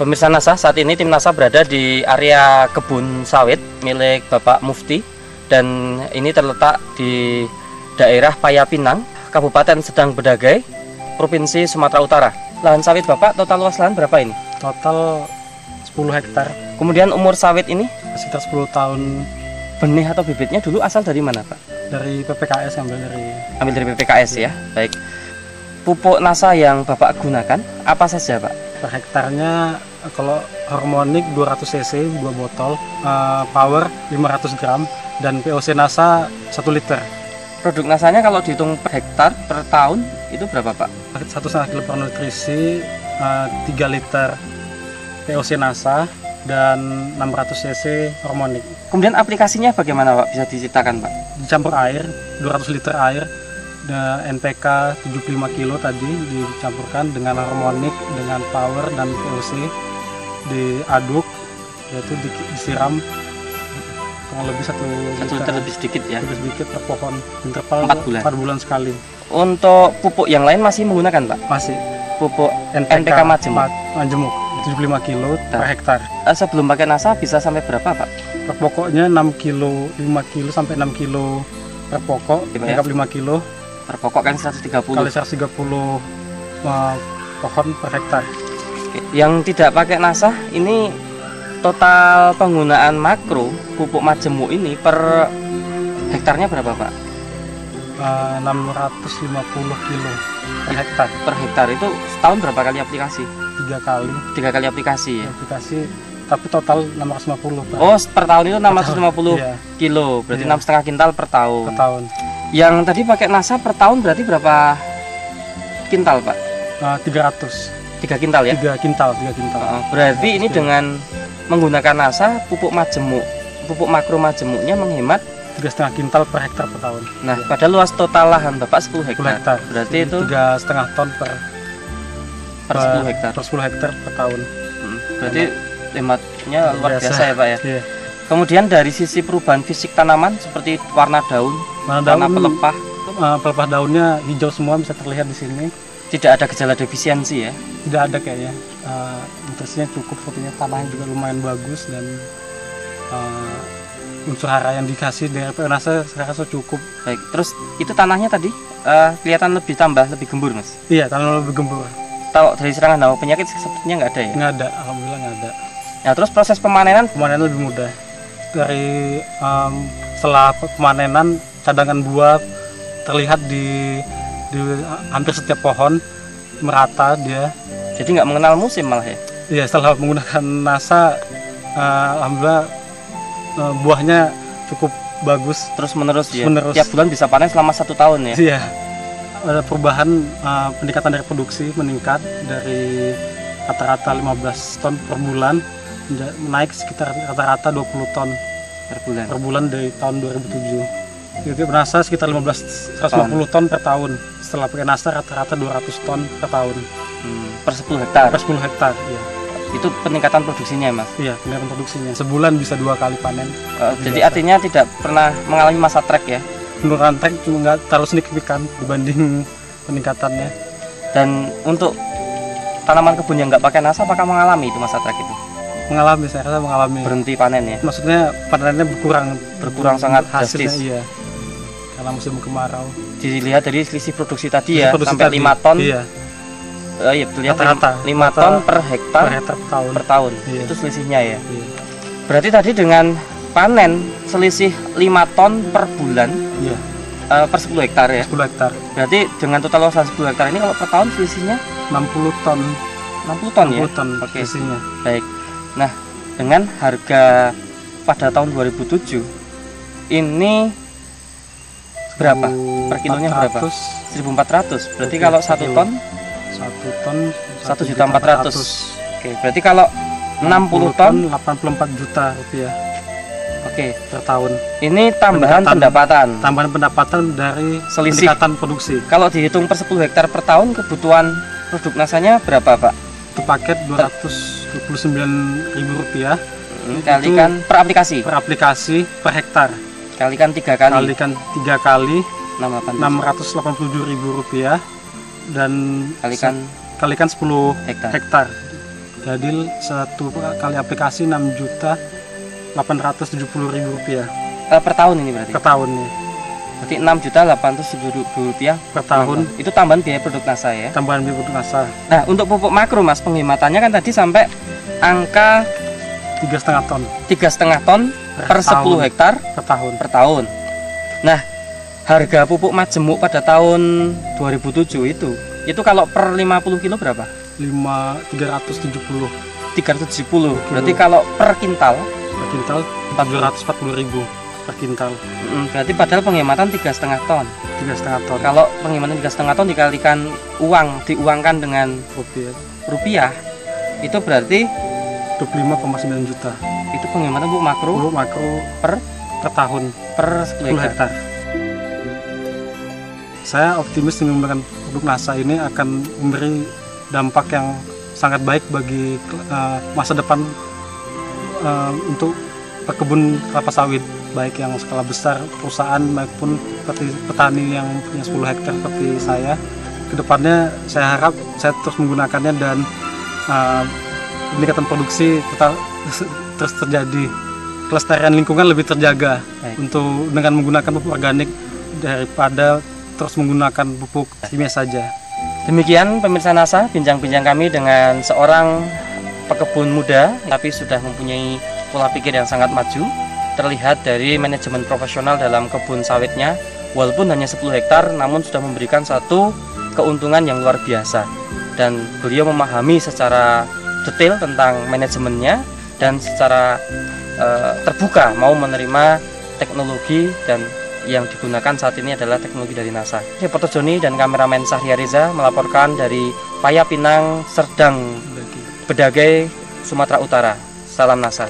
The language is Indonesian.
Pemirsa NASA, saat ini tim NASA berada di area kebun sawit milik Bapak Mufti, dan ini terletak di daerah Payapinang, Kabupaten Sedang Bedagai, Provinsi Sumatera Utara. Lahan sawit Bapak, total luas lahan berapa ini? Total 10 hektar. Kemudian umur sawit ini? Sekitar 10 tahun. Benih atau bibitnya dulu asal dari mana Pak? Dari PPKS, ambil dari PPKS ya. Baik. Pupuk NASA yang Bapak gunakan apa saja Pak? Per hektarnya kalau harmonik 200 cc 2 botol, power 500 gram, dan POC NASA 1 liter. Produk NASA-nya kalau dihitung per hektar per tahun itu berapa Pak? 1,5 kilo per nutrisi, 3 liter POC NASA, dan 600 cc harmonik. Kemudian aplikasinya bagaimana Pak? Bisa diceritakan Pak? Dicampur air, 200 liter air, NPK 75 kilo tadi dicampurkan dengan harmonik, dengan power dan POC, diaduk, yaitu disiram kurang lebih 1 liter lebih sedikit ya? Lebih sedikit per pohon, interval 4 bulan sekali. Untuk pupuk yang lain masih menggunakan Pak? Masih. Pupuk NPK Majemuk 75 kilo per hektar. Sebelum pakai NASA bisa sampai berapa Pak? Per pokoknya 6 kilo, 5 kilo sampai 6 kilo per pokok, lengkap 5 kilo. Per pokok kan 130 kali 130 pohon per hektar. Yang tidak pakai NASA ini total penggunaan makro pupuk majemuk ini per hektarnya berapa Pak? 650 kilo per hektar. Per hektar itu setahun berapa kali aplikasi? 3 kali. 3 kali aplikasi ya? Aplikasi, tapi total 650 per tahun itu 650 iya. kilo, berarti 6,5 kintal per tahun. Per tahun. Yang tadi pakai NASA per tahun berarti berapa kintal Pak? 300. 3 kintal ya? 3 kintal. Berarti ini dengan menggunakan NASA, pupuk makro majemuknya menghemat 3,5 kintal per hektar per tahun. Nah, ya. Pada luas total lahan Bapak 10 hektar. Berarti itu 3,5 ton per 10 hektar. Per 10 hektar per tahun. Berarti hematnya luar biasa ya Pak ya? Iya. Kemudian dari sisi perubahan fisik tanaman seperti warna daun, warna pelepah. Pelepah daunnya hijau semua, bisa terlihat di sini. Tidak ada gejala defisiensi ya? Tidak ada kayaknya. Nutrisinya cukup, sepertinya tanahnya juga lumayan bagus, dan unsur hara yang dikasih dari NASA saya rasa cukup. Baik, terus itu tanahnya tadi kelihatan lebih gembur Mas? Iya, tanah lebih gembur. Tahu dari serangan hama penyakit sepertinya nggak ada ya? Nggak ada, alhamdulillah nggak ada. Nah, terus proses pemanenan lebih mudah. Dari setelah pemanenan, cadangan buah terlihat di hampir setiap pohon, merata dia. Jadi nggak mengenal musim malah ya? Iya, setelah menggunakan NASA, alhamdulillah buahnya cukup bagus. Terus menerus ya? Tiap bulan bisa panen selama 1 tahun ya? Iya. Ada perubahan, peningkatan dari produksi meningkat dari rata-rata 15 ton per bulan, naik sekitar rata-rata 20 ton per bulan dari tahun 2007. Jadi NASA sekitar 150 ton per tahun. Setelah pakai NASA rata-rata 200 ton per tahun. Per 10 hektar? Per 10 hektar, iya. Itu peningkatan produksinya Mas? Iya, peningkatan produksinya. Sebulan bisa 2 kali panen. Jadi artinya tidak pernah mengalami masa trek ya? Penurunan trek cuma nggak terlalu signifikan dibanding peningkatannya. Dan untuk tanaman kebun yang nggak pakai NASA, apakah mengalami itu masa trek itu? Mengalami, saya rasa mengalami. Berhenti panen ya? Maksudnya panennya berkurang sangat hasilnya, drastis. Iya. Karena musim kemarau. Dilihat dari selisih produksi tadi ya, sampai 5 ton. Iya. Iya, rata-rata 5 ton per hektar per tahun. Iya. Itu selisihnya ya. Iya. Berarti tadi dengan panen selisih 5 ton per bulan. Iya. Per 10 hektar ya? 10 hektar. Berarti dengan total luas 10 hektar ini kalau per tahun selisihnya 60 ton. 60 ton ya? 60 ton selisihnya. Baik. Nah, dengan harga pada tahun 2007 ini berapa? Per kilonya berapa? 1.400. Berarti kalau 1 ton 1.400.000. Oke, berarti kalau 60 ton 84 juta rupiah. Oke, per tahun. Ini tambahan pendapatan. Tambahan pendapatan dari selisih peningkatan produksi. Kalau dihitung per 10 hektar per tahun, kebutuhan produk NASA-nya berapa, Pak? Itu paket Rp229.000. Kalikan per aplikasi. Per aplikasi per hektar. Kalikan 3 kali. Kalikan 3 kali. Rp687.000, dan kalikan 10 hektar. Jadi satu kali aplikasi 6.870.000 rupiah Per tahun ini berarti? per tahun nih. Berarti 6.870.000 rupiah Per tahun. Itu tambahan biaya produk NASA ya? Tambahan biaya produk NASA. Nah, untuk pupuk makro Mas, penghematannya kan tadi sampai angka 3,5 ton 3,5 ton per 10 hektar per tahun. Nah, harga pupuk majemuk pada tahun 2007 itu kalau per 50 kilo berapa? 370 370. Berarti kalau per kintal per kintal 440.000 per kintal. Berarti padahal penghematan 3,5 ton. 3,5 ton Kalau penghematan 3,5 ton dikalikan diuangkan dengan rupiah, itu berarti 25,9 juta. Itu penghematan pupuk makro per tahun per 10 hektar. Saya optimis dengan menggunakan produk NASA ini akan memberi dampak yang sangat baik bagi masa depan untuk pekebun kelapa sawit, baik yang skala besar perusahaan maupun petani yang punya 10 hektar seperti saya. Kedepannya saya harap saya terus menggunakannya dan peningkatan produksi terus terjadi, kelestarian lingkungan lebih terjaga. Untuk dengan menggunakan pupuk organik daripada terus menggunakan pupuk kimia saja. Demikian pemirsa NASA, bincang-bincang kami dengan seorang pekebun muda tapi sudah mempunyai pola pikir yang sangat maju, terlihat dari manajemen profesional dalam kebun sawitnya. Walaupun hanya 10 hektar namun sudah memberikan satu keuntungan yang luar biasa, dan beliau memahami secara detail tentang manajemennya dan secara terbuka mau menerima teknologi dan yang digunakan saat ini adalah teknologi dari NASA. Reporter Joni dan kameramen Sahria Reza melaporkan dari Payapinang, Serdang, Bedagai, Sumatera Utara. Salam NASA.